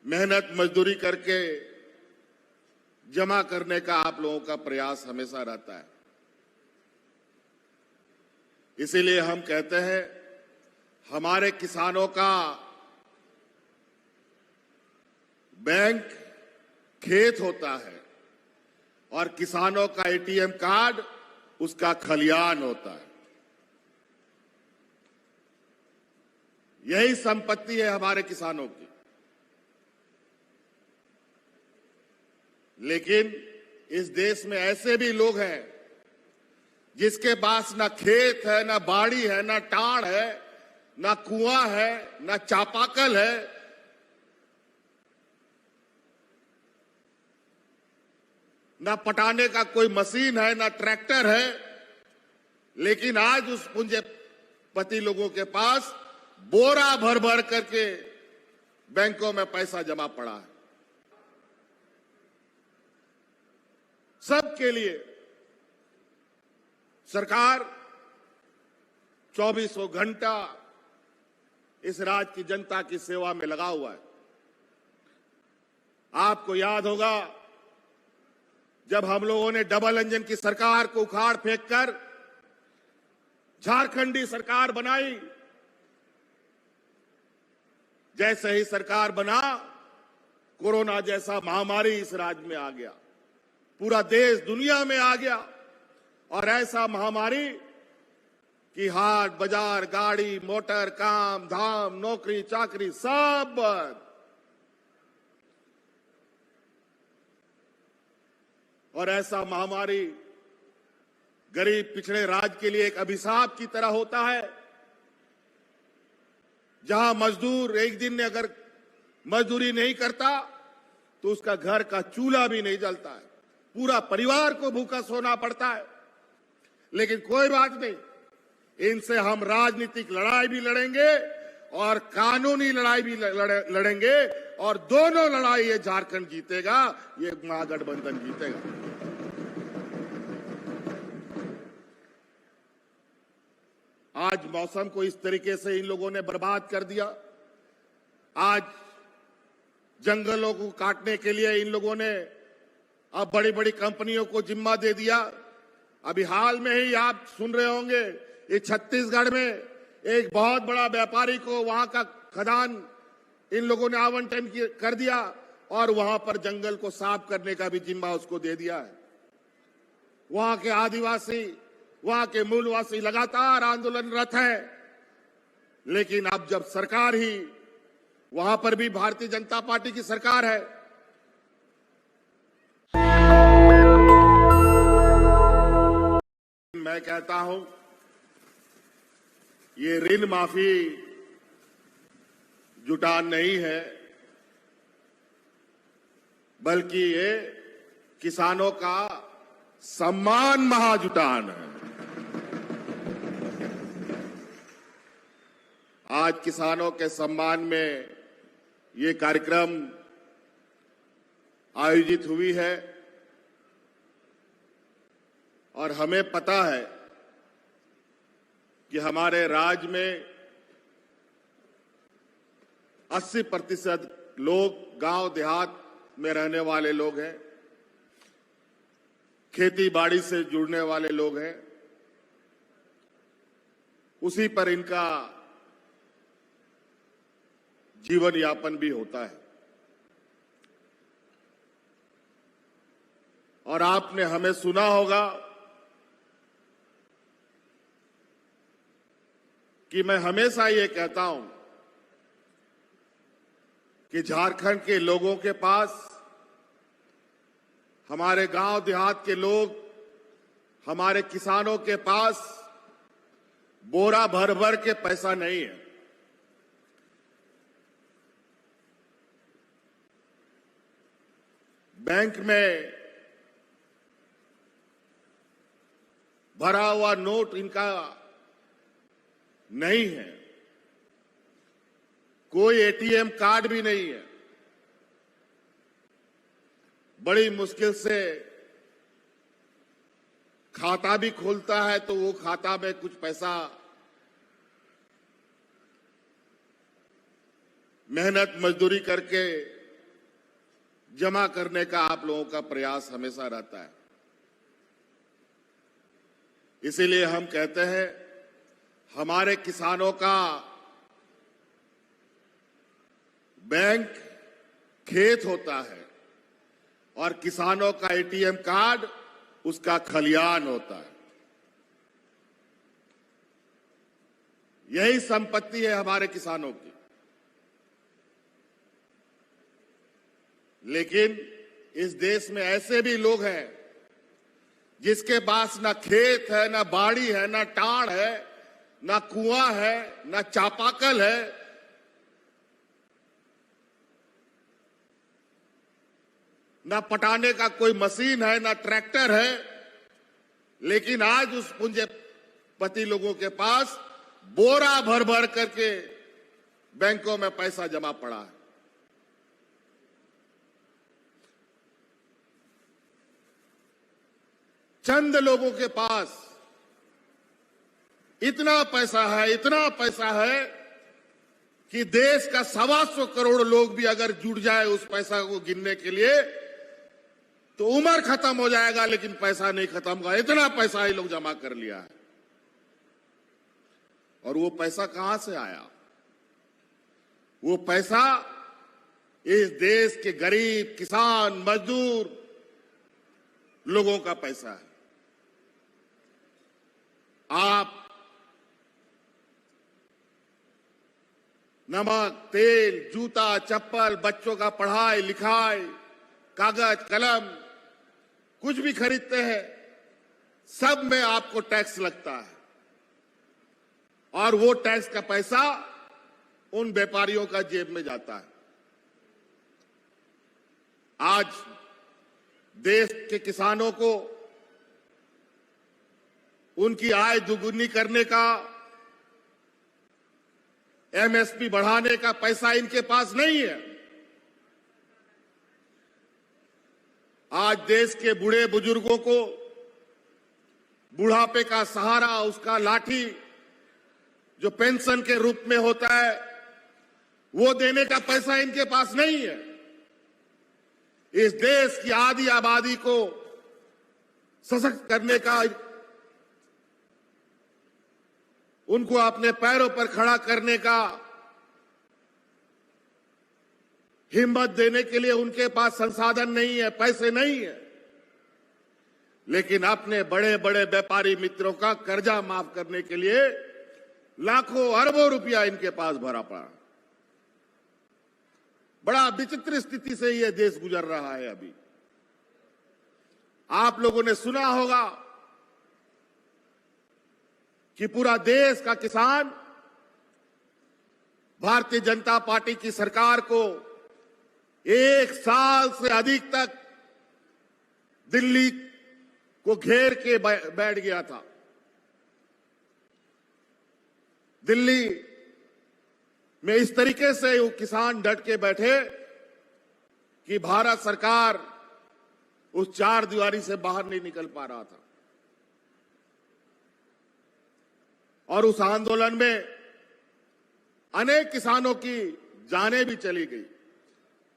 मेहनत मजदूरी करके जमा करने का आप लोगों का प्रयास हमेशा रहता है। इसीलिए हम कहते हैं हमारे किसानों का बैंक खेत होता है और किसानों का एटीएम कार्ड उसका खलियान होता है। यही संपत्ति है हमारे किसानों की। लेकिन इस देश में ऐसे भी लोग हैं जिसके पास ना खेत है, ना बाड़ी है, ना टाड़ है, ना कुआं है, ना चापाकल है, ना पटाने का कोई मशीन है, ना ट्रैक्टर है। लेकिन आज उस पूंजीपति लोगों के पास बोरा भर भर करके बैंकों में पैसा जमा पड़ा है। सबके लिए सरकार 24 घंटा इस राज्य की जनता की सेवा में लगा हुआ है। आपको याद होगा जब हम लोगों ने डबल इंजन की सरकार को उखाड़ फेंक कर झारखंडी सरकार बनाई। जैसे ही सरकार बना, कोरोना जैसा महामारी इस राज्य में आ गया, पूरा देश दुनिया में आ गया। और ऐसा महामारी कि हाट बाजार, गाड़ी मोटर, काम धाम, नौकरी चाकरी सब बंद। और ऐसा महामारी गरीब पिछड़े राज्य के लिए एक अभिशाप की तरह होता है, जहां मजदूर एक दिन में अगर मजदूरी नहीं करता तो उसका घर का चूल्हा भी नहीं जलता है, पूरा परिवार को भूखा सोना पड़ता है। लेकिन कोई बात नहीं, इनसे हम राजनीतिक लड़ाई भी लड़ेंगे और कानूनी लड़ाई भी लड़ेंगे, और दोनों लड़ाई ये झारखंड जीतेगा, ये महागठबंधन जीतेगा। आज मौसम को इस तरीके से इन लोगों ने बर्बाद कर दिया। आज जंगलों को काटने के लिए इन लोगों ने अब बड़ी बड़ी कंपनियों को जिम्मा दे दिया। अभी हाल में ही आप सुन रहे होंगे, ये छत्तीसगढ़ में एक बहुत बड़ा व्यापारी को वहां का खदान इन लोगों ने आवंटन कर दिया और वहां पर जंगल को साफ करने का भी जिम्मा उसको दे दिया है। वहां के आदिवासी, वहां के मूलवासी लगातार आंदोलनरत हैं। लेकिन अब जब सरकार ही, वहां पर भी भारतीय जनता पार्टी की सरकार है, मैं कहता हूं ये ऋण माफी जुटान नहीं है, बल्कि ये किसानों का सम्मान महाजुटान है। आज किसानों के सम्मान में ये कार्यक्रम आयोजित हुई है और हमें पता है कि हमारे राज्य में 80% लोग गांव देहात में रहने वाले लोग हैं, खेती बाड़ी से जुड़ने वाले लोग हैं। उसी पर इनका जीवन यापन भी होता है। और आपने हमें सुना होगा कि मैं हमेशा ये कहता हूं कि झारखंड के लोगों के पास, हमारे गांव देहात के लोग, हमारे किसानों के पास बोरा भर भर के पैसा नहीं है। बैंक में भरा हुआ नोट इनका नहीं है, कोई एटीएम कार्ड भी नहीं है। बड़ी मुश्किल से खाता भी खोलता है तो वो खाता में कुछ पैसा मेहनत मजदूरी करके जमा करने का आप लोगों का प्रयास हमेशा रहता है। इसीलिए हम कहते हैं हमारे किसानों का बैंक खेत होता है और किसानों का एटीएम कार्ड उसका खलियान होता है। यही संपत्ति है हमारे किसानों की। लेकिन इस देश में ऐसे भी लोग हैं जिसके पास ना खेत है, ना बाड़ी है, ना टाड़ है, ना कुआं है, ना चापाकल है, ना पटाने का कोई मशीन है, ना ट्रैक्टर है। लेकिन आज उस पूंजीपति लोगों के पास बोरा भर भर करके बैंकों में पैसा जमा पड़ा है। चंद लोगों के पास इतना पैसा है कि देश का 125 करोड़ लोग भी अगर जुट जाए उस पैसा को गिनने के लिए तो उम्र खत्म हो जाएगा, लेकिन पैसा नहीं खत्म होगा। इतना पैसा ये लोग जमा कर लिया है। और वो पैसा कहां से आया? वो पैसा इस देश के गरीब किसान मजदूर लोगों का पैसा है। आप नमक, तेल, जूता, चप्पल, बच्चों का पढ़ाई लिखाई, कागज कलम कुछ भी खरीदते हैं, सब में आपको टैक्स लगता है। और वो टैक्स का पैसा उन व्यापारियों का जेब में जाता है। आज देश के किसानों को उनकी आय दुगुनी करने का, एमएसपी बढ़ाने का पैसा इनके पास नहीं है। आज देश के बूढ़े बुजुर्गों को बुढ़ापे का सहारा, उसका लाठी जो पेंशन के रूप में होता है, वो देने का पैसा इनके पास नहीं है। इस देश की आधी आबादी को सशक्त करने का, उनको अपने पैरों पर खड़ा करने का हिम्मत देने के लिए उनके पास संसाधन नहीं है, पैसे नहीं है। लेकिन अपने बड़े बड़े व्यापारी मित्रों का कर्जा माफ करने के लिए लाखों अरबों रुपया इनके पास भरा पड़ा। बड़ा विचित्र स्थिति से यह देश गुजर रहा है। अभी आप लोगों ने सुना होगा कि पूरा देश का किसान भारतीय जनता पार्टी की सरकार को 1 साल से अधिक तक दिल्ली को घेर के बैठ गया था। दिल्ली में इस तरीके से वो किसान डट के बैठे कि भारत सरकार उस 4 दीवारी से बाहर नहीं निकल पा रहा था। और उस आंदोलन में अनेक किसानों की जानें भी चली गई।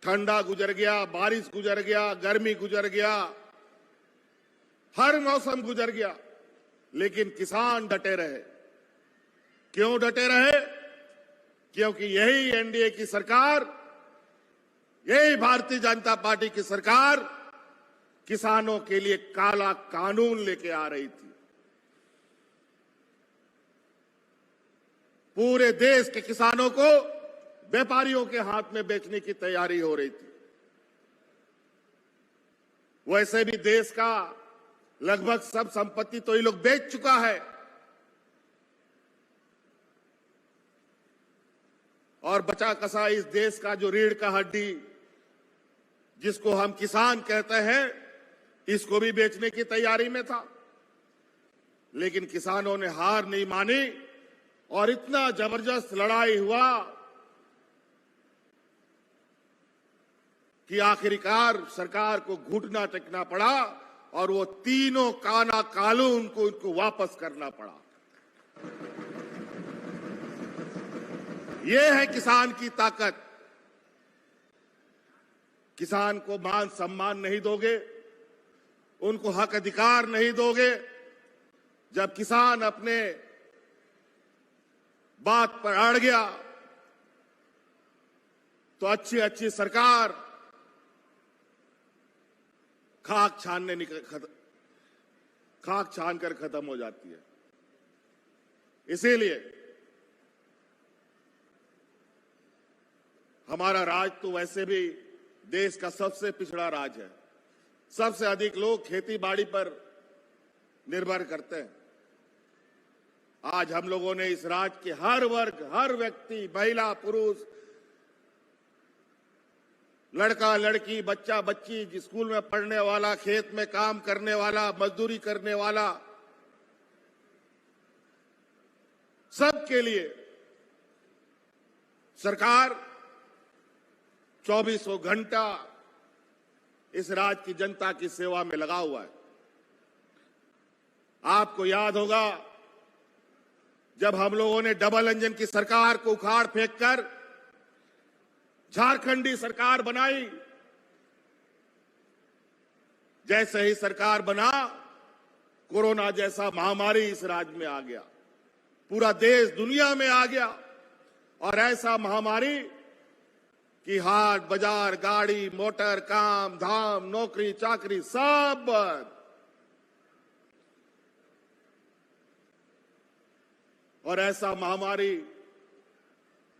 ठंडा गुजर गया, बारिश गुजर गया, गर्मी गुजर गया, हर मौसम गुजर गया, लेकिन किसान डटे रहे। क्यों डटे रहे? क्योंकि यही एनडीए की सरकार, यही भारतीय जनता पार्टी की सरकार किसानों के लिए काला कानून लेके आ रही थी। पूरे देश के किसानों को व्यापारियों के हाथ में बेचने की तैयारी हो रही थी। वैसे भी देश का लगभग सब संपत्ति तो ये लोग बेच चुका है। और बचा कसा इस देश का जो रीढ़ का हड्डी, जिसको हम किसान कहते हैं, इसको भी बेचने की तैयारी में था। लेकिन किसानों ने हार नहीं मानी और इतना जबरदस्त लड़ाई हुआ कि आखिरकार सरकार को घुटना टेकना पड़ा और वो तीनों काला कानून को इनको वापस करना पड़ा। ये है किसान की ताकत। किसान को मान सम्मान नहीं दोगे, उनको हक अधिकार नहीं दोगे, जब किसान अपने बात पर अड़ गया तो अच्छी अच्छी सरकार खाक छान कर खत्म हो जाती है। इसीलिए हमारा राज तो वैसे भी देश का सबसे पिछड़ा राज है। सबसे अधिक लोग खेती बाड़ी पर निर्भर करते हैं। आज हम लोगों ने इस राज्य के हर वर्ग, हर व्यक्ति, महिला, पुरुष, लड़का लड़की, बच्चा बच्ची, स्कूल में पढ़ने वाला, खेत में काम करने वाला, मजदूरी करने वाला, सबके लिए सरकार 24 घंटा इस राज्य की जनता की सेवा में लगा हुआ है। आपको याद होगा जब हम लोगों ने डबल इंजन की सरकार को उखाड़ फेंककर झारखंडी सरकार बनाई। जैसे ही सरकार बना, कोरोना जैसा महामारी इस राज्य में आ गया, पूरा देश दुनिया में आ गया। और ऐसा महामारी कि हाट बाजार, गाड़ी मोटर, काम धाम, नौकरी चाकरी सब बंद। और ऐसा महामारी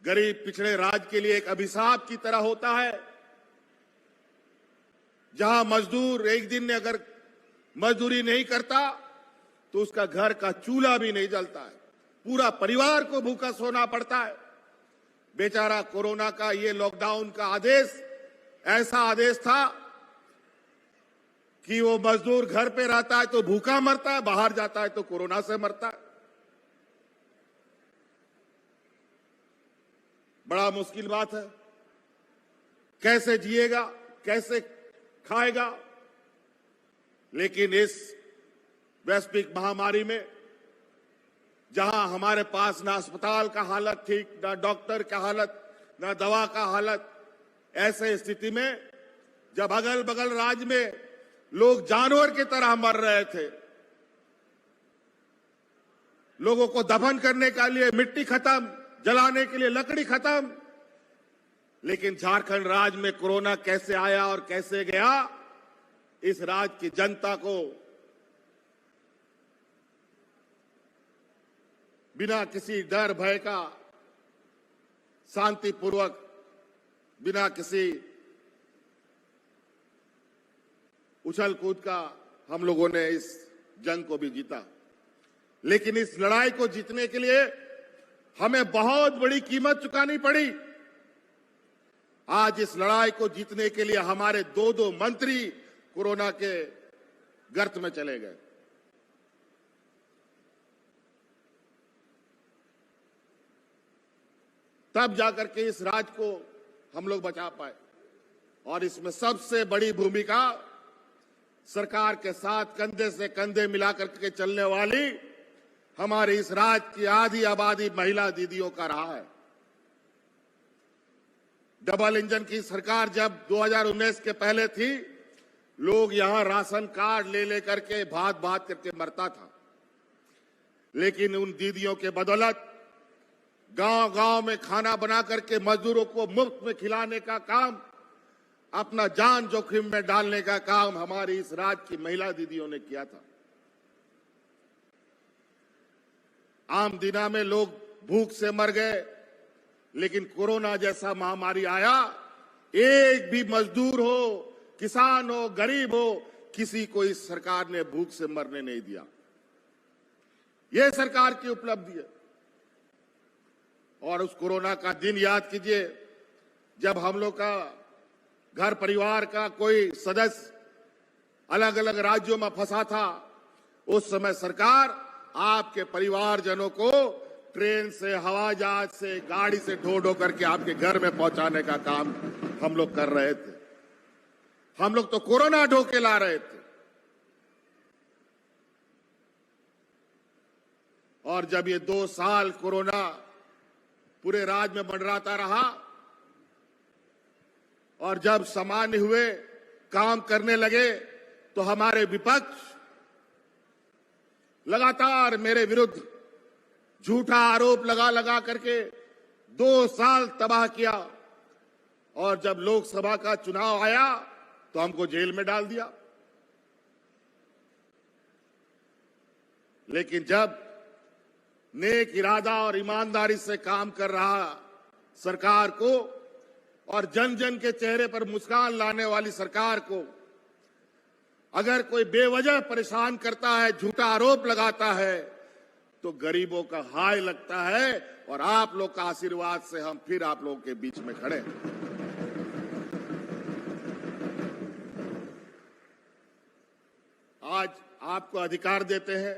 गरीब पिछड़े राज्य के लिए एक अभिशाप की तरह होता है, जहां मजदूर एक दिन में अगर मजदूरी नहीं करता तो उसका घर का चूल्हा भी नहीं जलता है, पूरा परिवार को भूखा सोना पड़ता है। बेचारा कोरोना का ये लॉकडाउन का आदेश ऐसा आदेश था कि वो मजदूर घर पे रहता है तो भूखा मरता है, बाहर जाता है तो कोरोना से मरता है। बड़ा मुश्किल बात है, कैसे जिएगा, कैसे खाएगा। लेकिन इस वैश्विक महामारी में जहां हमारे पास ना अस्पताल का हालत ठीक, ना डॉक्टर का हालत, ना दवा का हालत, ऐसे स्थिति में जब अगल बगल राज्य में लोग जानवर की तरह मर रहे थे, लोगों को दफन करने के लिए मिट्टी खत्म, जलाने के लिए लकड़ी खत्म, लेकिन झारखंड राज्य में कोरोना कैसे आया और कैसे गया, इस राज्य की जनता को बिना किसी डर भय का, शांतिपूर्वक, बिना किसी उछल कूद का हम लोगों ने इस जंग को भी जीता। लेकिन इस लड़ाई को जीतने के लिए हमें बहुत बड़ी कीमत चुकानी पड़ी। आज इस लड़ाई को जीतने के लिए हमारे दो मंत्री कोरोना के गर्त में चले गए। तब जाकर के इस राज्य को हम लोग बचा पाए। और इसमें सबसे बड़ी भूमिका सरकार के साथ कंधे से कंधे मिलाकर के चलने वाली हमारे इस राज्य की आधी आबादी महिला दीदियों का रहा है। डबल इंजन की सरकार जब 2019 के पहले थी, लोग यहां राशन कार्ड ले लेकर के भात करके मरता था। लेकिन उन दीदियों के बदौलत गांव-गांव में खाना बना करके मजदूरों को मुफ्त में खिलाने का काम, अपना जान जोखिम में डालने का काम हमारी इस राज्य की महिला दीदियों ने किया था। आम दिना में लोग भूख से मर गए, लेकिन कोरोना जैसा महामारी आया, एक भी मजदूर हो, किसान हो, गरीब हो, किसी को इस सरकार ने भूख से मरने नहीं दिया। यह सरकार की उपलब्धि है। और उस कोरोना का दिन याद कीजिए, जब हम लोग का घर परिवार का कोई सदस्य अलग अलग राज्यों में फंसा था, उस समय सरकार आपके परिवारजनों को ट्रेन से, हवाई जहाज से, गाड़ी से ढो करके आपके घर में पहुंचाने का काम हम लोग कर रहे थे। हम लोग तो कोरोना ढो के ला रहे थे। और जब ये 2 साल कोरोना पूरे राज्य में मंडराता रहा और जब सामान्य हुए, काम करने लगे, तो हमारे विपक्ष लगातार मेरे विरुद्ध झूठा आरोप लगा लगा करके 2 साल तबाह किया। और जब लोकसभा का चुनाव आया तो हमको जेल में डाल दिया। लेकिन जब नेक इरादा और ईमानदारी से काम कर रहा सरकार को और जन जन के चेहरे पर मुस्कान लाने वाली सरकार को अगर कोई बेवजह परेशान करता है, झूठा आरोप लगाता है, तो गरीबों का हाय लगता है। और आप लोग का आशीर्वाद से हम फिर आप लोगों के बीच में खड़े हैं। आज आपको अधिकार देते हैं,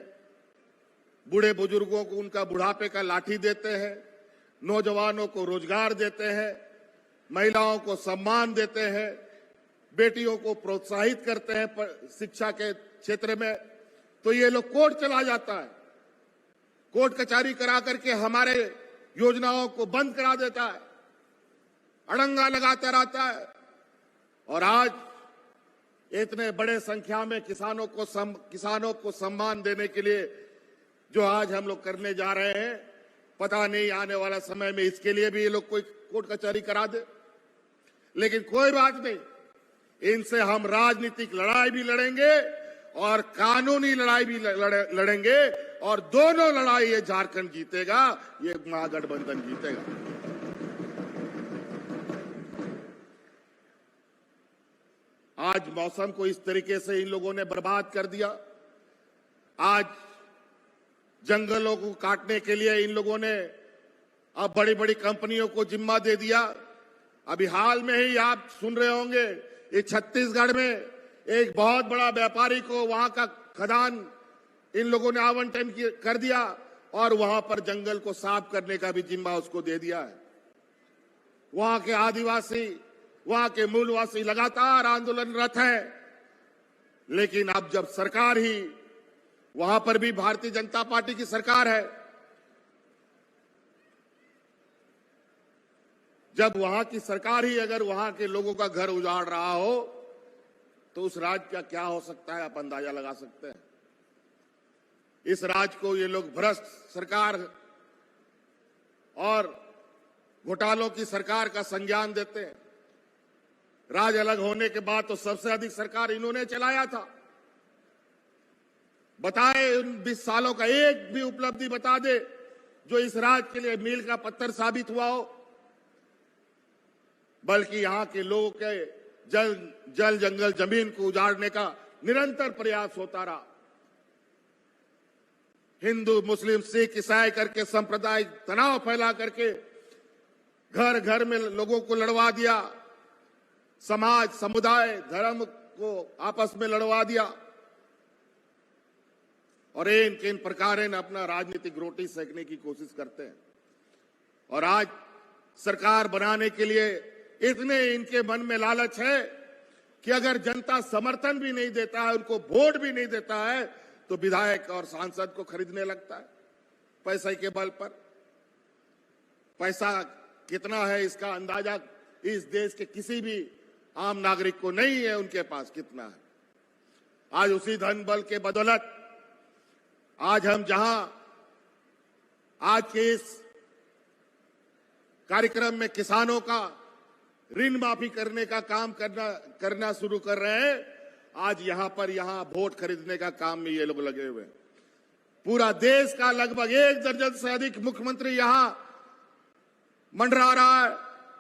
बूढ़े बुजुर्गों को उनका बुढ़ापे का लाठी देते हैं, नौजवानों को रोजगार देते हैं, महिलाओं को सम्मान देते हैं, बेटियों को प्रोत्साहित करते हैं शिक्षा के क्षेत्र में, तो ये लोग कोर्ट चला जाता है, कोर्ट कचहरी करा करके हमारे योजनाओं को बंद करा देता है, अड़ंगा लगाता रहता है। और आज इतने बड़े संख्या में किसानों को सम्मान देने के लिए जो आज हम लोग करने जा रहे हैं, पता नहीं आने वाला समय में इसके लिए भी ये लोग कोई कोर्ट कचहरी करा दे। लेकिन कोई बात नहीं, इनसे हम राजनीतिक लड़ाई भी लड़ेंगे और कानूनी लड़ाई भी लड़ेंगे, और दोनों लड़ाई ये झारखंड जीतेगा, ये महागठबंधन जीतेगा। आज मौसम को इस तरीके से इन लोगों ने बर्बाद कर दिया। आज जंगलों को काटने के लिए इन लोगों ने अब बड़ी बड़ी कंपनियों को जिम्मा दे दिया। अभी हाल में ही आप सुन रहे होंगे, ये छत्तीसगढ़ में एक बहुत बड़ा व्यापारी को वहां का खदान इन लोगों ने आवंटन कर दिया और वहां पर जंगल को साफ करने का भी जिम्मा उसको दे दिया है। वहां के आदिवासी, वहां के मूलवासी लगातार आंदोलनरत हैं। लेकिन अब जब सरकार ही, वहां पर भी भारतीय जनता पार्टी की सरकार है, जब वहां की सरकार ही अगर वहां के लोगों का घर उजाड़ रहा हो, तो उस राज्य का क्या हो सकता है, आप अंदाजा लगा सकते हैं। इस राज्य को ये लोग भ्रष्ट सरकार और घोटालों की सरकार का संज्ञान देते हैं। राज्य अलग होने के बाद तो सबसे अधिक सरकार इन्होंने चलाया था। बताए उन 20 सालों का एक भी उपलब्धि बता दे जो इस राज्य के लिए मील का पत्थर साबित हुआ हो। बल्कि यहां के लोगों के जल जंगल जमीन को उजाड़ने का निरंतर प्रयास होता रहा। हिंदू मुस्लिम सिख ईसाई करके सांप्रदायिक तनाव फैला करके घर घर में लोगों को लड़वा दिया, समाज समुदाय धर्म को आपस में लड़वा दिया, और इन प्रकार अपना राजनीतिक रोटी सेकने की कोशिश करते हैं। और आज सरकार बनाने के लिए इतने इनके मन में लालच है कि अगर जनता समर्थन भी नहीं देता है, उनको वोट भी नहीं देता है, तो विधायक और सांसद को खरीदने लगता है पैसे के बल पर। पैसा कितना है इसका अंदाजा इस देश के किसी भी आम नागरिक को नहीं है, उनके पास कितना है। आज उसी धन बल के बदौलत आज हम जहां आज के इस कार्यक्रम में किसानों का ऋण माफी करने का काम करना शुरू कर रहे हैं, आज यहां वोट खरीदने का काम में ये लोग लगे हुए हैं। पूरा देश का लगभग 1 दर्जन से अधिक मुख्यमंत्री यहां मंडरा रहा है,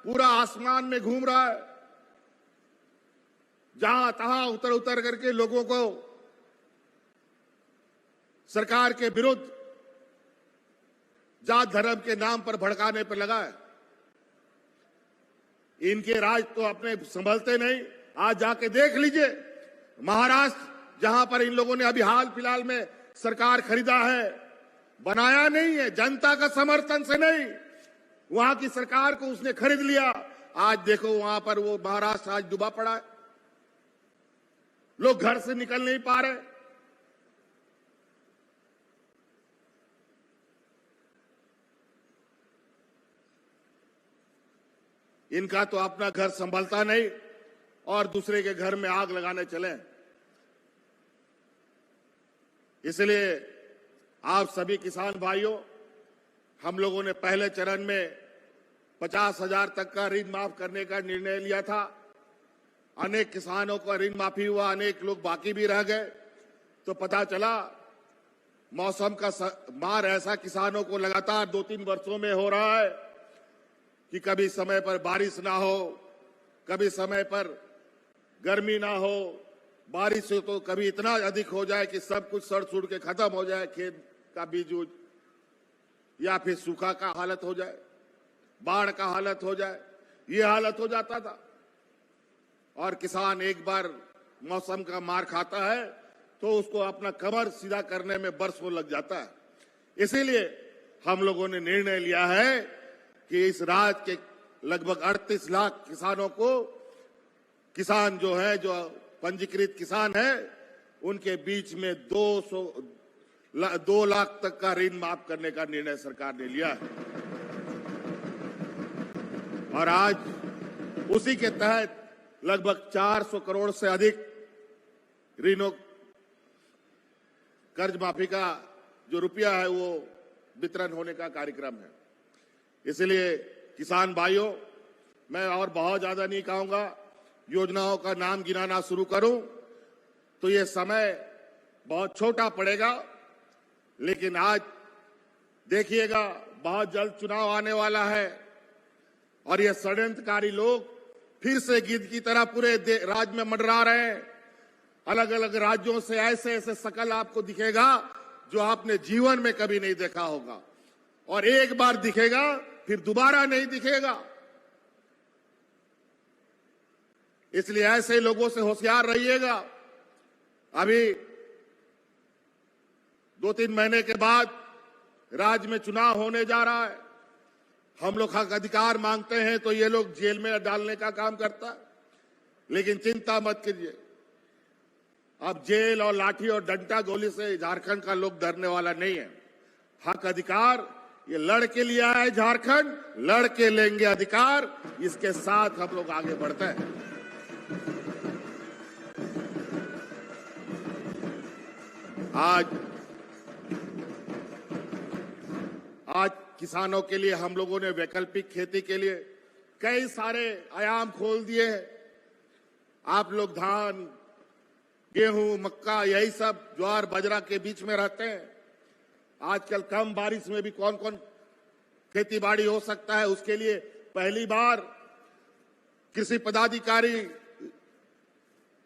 पूरा आसमान में घूम रहा है, जहां तहां उतर करके लोगों को सरकार के विरुद्ध जात धर्म के नाम पर भड़काने पर लगा है। इनके राज तो अपने संभलते नहीं। आज जाके देख लीजिए महाराष्ट्र, जहां पर इन लोगों ने अभी हाल फिलहाल में सरकार खरीदा है, बनाया नहीं है, जनता का समर्थन से नहीं, वहां की सरकार को उसने खरीद लिया। आज देखो वहां पर वो महाराष्ट्र आज डूबा पड़ा है, लोग घर से निकल नहीं पा रहे। इनका तो अपना घर संभलता नहीं और दूसरे के घर में आग लगाने चले। इसलिए आप सभी किसान भाइयों, हम लोगों ने पहले चरण में 50,000 तक का ऋण माफ करने का निर्णय लिया था। अनेक किसानों का ऋण माफी हुआ, अनेक लोग बाकी भी रह गए। तो पता चला मौसम का मार ऐसा किसानों को लगातार 2-3 वर्षों में हो रहा है कि कभी समय पर बारिश ना हो, कभी समय पर गर्मी ना हो, बारिश हो तो कभी इतना अधिक हो जाए कि सब कुछ सड़ सुड़ के खत्म हो जाए, खेत का बीज उज, या फिर सूखा का हालत हो जाए, बाढ़ का हालत हो जाए। ये हालत हो जाता था और किसान एक बार मौसम का मार खाता है तो उसको अपना कमर सीधा करने में बरसों लग जाता है। इसीलिए हम लोगों ने निर्णय लिया है कि इस राज्य के लगभग 38 लाख किसानों को, किसान जो है, जो पंजीकृत किसान है, उनके बीच में 2 लाख तक का ऋण माफ करने का निर्णय सरकार ने लिया है। और आज उसी के तहत लगभग 400 करोड़ से अधिक ऋणों, कर्ज माफी का जो रुपया है वो वितरण होने का कार्यक्रम है। इसलिए किसान भाइयों, मैं और बहुत ज्यादा नहीं कहूंगा, योजनाओं का नाम गिनाना शुरू करूं तो ये समय बहुत छोटा पड़ेगा। लेकिन आज देखिएगा, बहुत जल्द चुनाव आने वाला है और ये षड्यंत्रकारी लोग फिर से गिद्ध की तरह पूरे राज्य में मंडरा रहे हैं। अलग अलग राज्यों से ऐसे ऐसे शकल आपको दिखेगा जो आपने जीवन में कभी नहीं देखा होगा, और एक बार दिखेगा फिर दोबारा नहीं दिखेगा। इसलिए ऐसे लोगों से होशियार रहिएगा। अभी 2-3 महीने के बाद राज्य में चुनाव होने जा रहा है। हम लोग हक अधिकार मांगते हैं तो ये लोग जेल में डालने का काम करता है। लेकिन चिंता मत कीजिए, अब जेल और लाठी और डंडा गोली से झारखंड का लोग डरने वाला नहीं है। हक अधिकार ये लड़ के लिया है झारखंड, लड़ के लेंगे अधिकार। इसके साथ हम लोग आगे बढ़ते हैं। आज किसानों के लिए हम लोगों ने वैकल्पिक खेती के लिए कई सारे आयाम खोल दिए हैं। आप लोग धान, गेहूं, मक्का, यही सब ज्वार बाजरा के बीच में रहते हैं। आजकल कम बारिश में भी कौन कौन खेती बाड़ी हो सकता है, उसके लिए पहली बार कृषि पदाधिकारी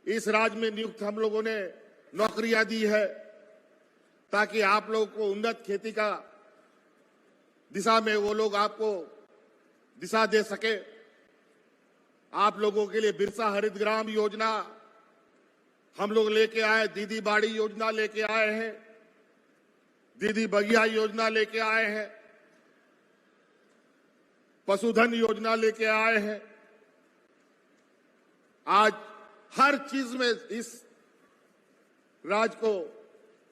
इस राज्य में नियुक्त हम लोगों ने नौकरियां दी है, ताकि आप लोगों को उन्नत खेती का दिशा में वो लोग आपको दिशा दे सके। आप लोगों के लिए बिरसा हरित ग्राम योजना हम लोग लेके आए, दीदी बाड़ी योजना लेके आए हैं, दीदी बगिया योजना लेके आए हैं, पशुधन योजना लेके आए हैं। आज हर चीज में इस राज्य को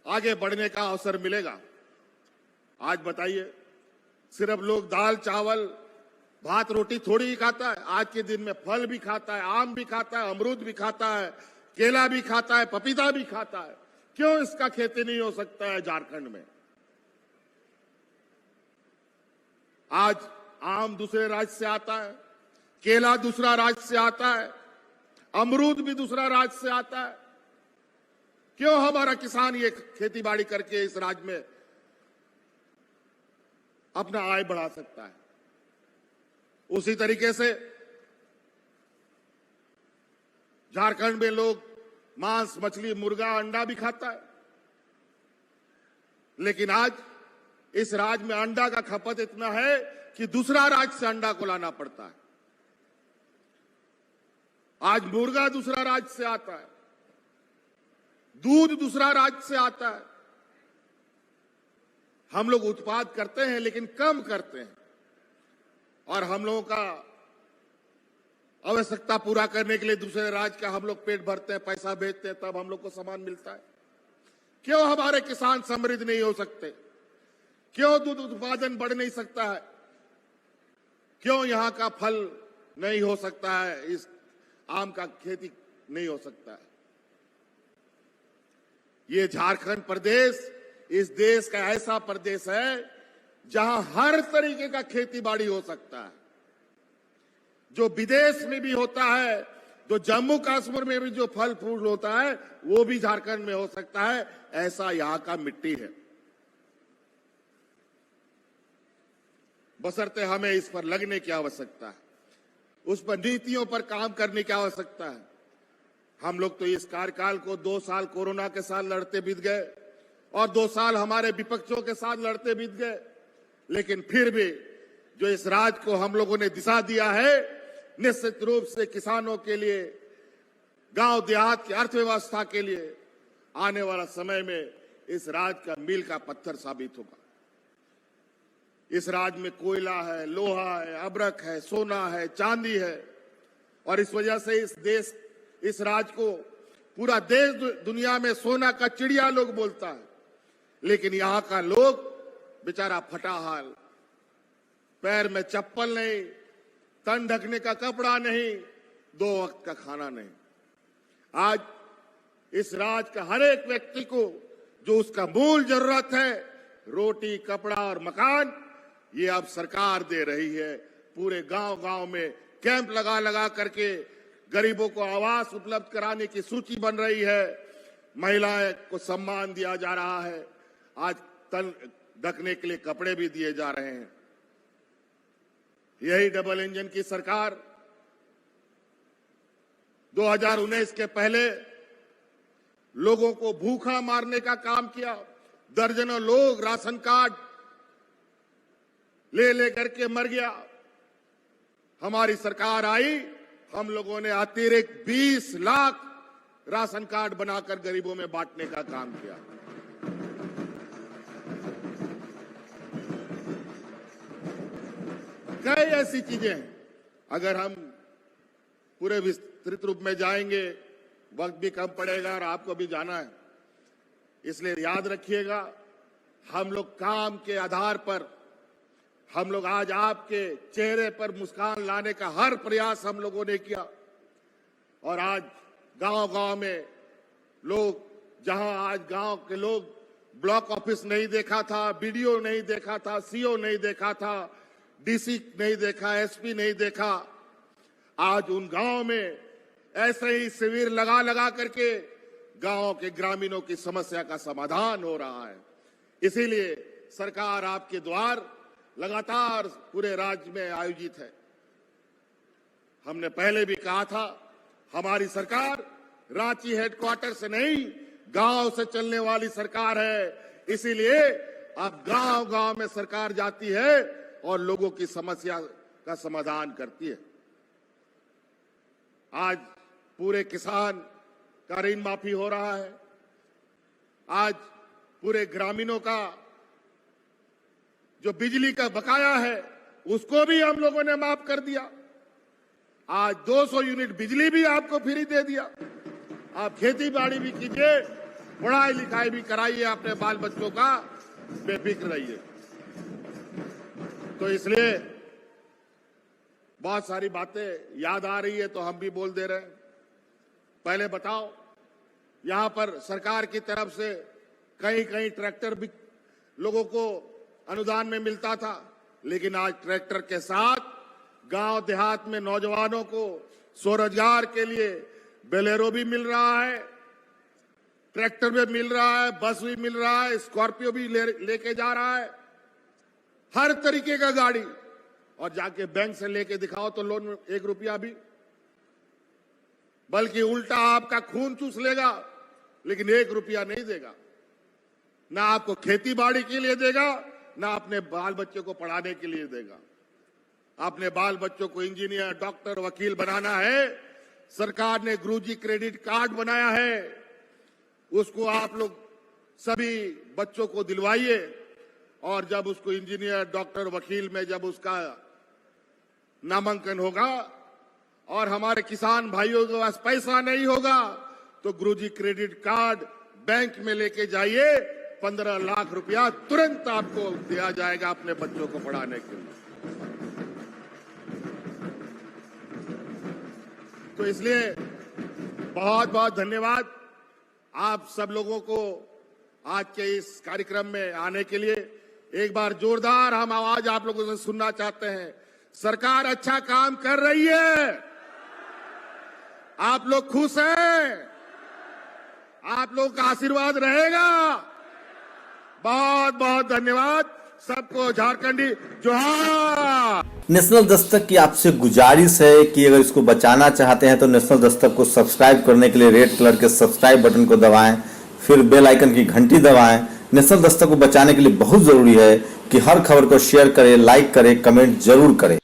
आगे बढ़ने का अवसर मिलेगा। आज बताइए, सिर्फ लोग दाल चावल भात रोटी थोड़ी ही खाता है। आज के दिन में फल भी खाता है, आम भी खाता है, अमरूद भी खाता है, केला भी खाता है, पपीता भी खाता है। क्यों इसका खेती नहीं हो सकता है झारखंड में? आज आम दूसरे राज्य से आता है, केला दूसरा राज्य से आता है, अमरूद भी दूसरा राज्य से आता है। क्यों हमारा किसान ये खेती बाड़ी करके इस राज्य में अपना आय बढ़ा सकता है? उसी तरीके से झारखंड में लोग मांस, मछली, मुर्गा, अंडा भी खाता है। लेकिन आज इस राज्य में अंडा का खपत इतना है कि दूसरा राज्य से अंडा को लाना पड़ता है। आज मुर्गा दूसरा राज्य से आता है, दूध दूसरा राज्य से आता है। हम लोग उत्पाद करते हैं लेकिन कम करते हैं, और हम लोगों का आवश्यकता पूरा करने के लिए दूसरे राज्य का हम लोग पेट भरते हैं, पैसा भेजते हैं, तब हम लोग को सामान मिलता है। क्यों हमारे किसान समृद्ध नहीं हो सकते? क्यों दूध उत्पादन बढ़ नहीं सकता है? क्यों यहाँ का फल नहीं हो सकता है, इस आम का खेती नहीं हो सकता है। ये झारखंड प्रदेश इस देश का ऐसा प्रदेश है जहां हर तरीके का खेती बाड़ी हो सकता है। जो विदेश में भी होता है, जो जम्मू कश्मीर में भी जो फल फूल होता है, वो भी झारखंड में हो सकता है। ऐसा यहां का मिट्टी है। बशर्ते हमें इस पर लगने की आवश्यकता है, उस पर नीतियों पर काम करने की आवश्यकता है। हम लोग तो इस कार्यकाल को 2 साल कोरोना के साथ लड़ते बीत गए और 2 साल हमारे विपक्षों के साथ लड़ते बीत गए, लेकिन फिर भी जो इस राज्य को हम लोगों ने दिशा दिया है, निश्चित रूप से किसानों के लिए, गांव देहात की अर्थव्यवस्था के लिए आने वाला समय में इस राज्य का मील का पत्थर साबित होगा। इस राज्य में कोयला है, लोहा है, अब्रक है, सोना है, चांदी है और इस वजह से इस राज्य को पूरा देश दुनिया में सोना का चिड़िया लोग बोलता है। लेकिन यहां का लोग बेचारा फटा हाल, पैर में चप्पल नहीं, तन ढकने का कपड़ा नहीं, 2 वक्त का खाना नहीं। आज इस राज्य का हर एक व्यक्ति को जो उसका मूल जरूरत है, रोटी, कपड़ा और मकान, ये अब सरकार दे रही है। पूरे गांव-गांव में कैंप लगा लगा करके गरीबों को आवास उपलब्ध कराने की सूची बन रही है। महिलाएं को सम्मान दिया जा रहा है। आज तन ढकने के लिए कपड़े भी दिए जा रहे हैं। यही डबल इंजन की सरकार 2019 के पहले लोगों को भूखा मारने का काम किया। दर्जनों लोग राशन कार्ड ले लेकर के मर गया। हमारी सरकार आई, हम लोगों ने अतिरिक्त 20 लाख राशन कार्ड बनाकर गरीबों में बांटने का काम किया। कई ऐसी चीजें हैं, अगर हम पूरे विस्तृत रूप में जाएंगे, वक्त भी कम पड़ेगा और आपको भी जाना है। इसलिए याद रखिएगा, हम लोग काम के आधार पर, हम लोग आज आपके चेहरे पर मुस्कान लाने का हर प्रयास हम लोगों ने किया। और आज गांव-गांव में लोग, जहां आज गांव के लोग ब्लॉक ऑफिस नहीं देखा था, बीडीओ नहीं देखा था, सीओ नहीं देखा था, डीसी नहीं देखा, एसपी नहीं देखा, आज उन गांव में ऐसे ही शिविर लगा लगा करके गांव के ग्रामीणों की समस्या का समाधान हो रहा है। इसीलिए सरकार आपके द्वार लगातार पूरे राज्य में आयोजित है। हमने पहले भी कहा था, हमारी सरकार रांची हेडक्वार्टर से नहीं, गांव से चलने वाली सरकार है। इसीलिए अब गांव-गांव में सरकार जाती है और लोगों की समस्या का समाधान करती है। आज पूरे किसान का ऋण माफी हो रहा है। आज पूरे ग्रामीणों का जो बिजली का बकाया है, उसको भी हम लोगों ने माफ कर दिया। आज 200 यूनिट बिजली भी आपको फ्री दे दिया। आप खेती बाड़ी भी कीजिए, पढ़ाई लिखाई भी कराइए, अपने बाल बच्चों का बेफिक्र रहिए। तो इसलिए बहुत सारी बातें याद आ रही है तो हम भी बोल दे रहे हैं। पहले बताओ, यहां पर सरकार की तरफ से कहीं ट्रैक्टर भी लोगों को अनुदान में मिलता था, लेकिन आज ट्रैक्टर के साथ गांव देहात में नौजवानों को स्वरोजगार के लिए बेलेरो भी मिल रहा है, ट्रैक्टर भी मिल रहा है, बस भी मिल रहा है, स्कॉर्पियो भी लेके जा रहा है, हर तरीके का गाड़ी। और जाके बैंक से लेके दिखाओ तो लोन 1 रुपया भी, बल्कि उल्टा आपका खून चूस लेगा, लेकिन 1 रुपया नहीं देगा। ना आपको खेती बाड़ी के लिए देगा, ना अपने बाल बच्चों को पढ़ाने के लिए देगा। अपने बाल बच्चों को इंजीनियर, डॉक्टर, वकील बनाना है, सरकार ने गुरुजी क्रेडिट कार्ड बनाया है, उसको आप लोग सभी बच्चों को दिलवाइए। और जब उसको इंजीनियर, डॉक्टर, वकील में जब उसका नामांकन होगा और हमारे किसान भाइयों के पास पैसा नहीं होगा, तो गुरुजी क्रेडिट कार्ड बैंक में लेके जाइए, 15 लाख रुपया तुरंत आपको दिया जाएगा अपने बच्चों को पढ़ाने के लिए। तो इसलिए बहुत बहुत धन्यवाद आप सब लोगों को आज के इस कार्यक्रम में आने के लिए। एक बार जोरदार हम आवाज आप लोगों से सुनना चाहते हैं। सरकार अच्छा काम कर रही है, आप लोग खुश हैं, आप लोगों का आशीर्वाद रहेगा। बहुत बहुत धन्यवाद सबको। झारखंडी जोहार। नेशनल दस्तक की आपसे गुजारिश है कि अगर इसको बचाना चाहते हैं तो नेशनल दस्तक को सब्सक्राइब करने के लिए रेड कलर के सब्सक्राइब बटन को दबाएं, फिर बेल आइकन की घंटी दबाएं। नेशनल दस्तक को बचाने के लिए बहुत जरूरी है कि हर खबर को शेयर करें, लाइक करें, कमेंट जरूर करें।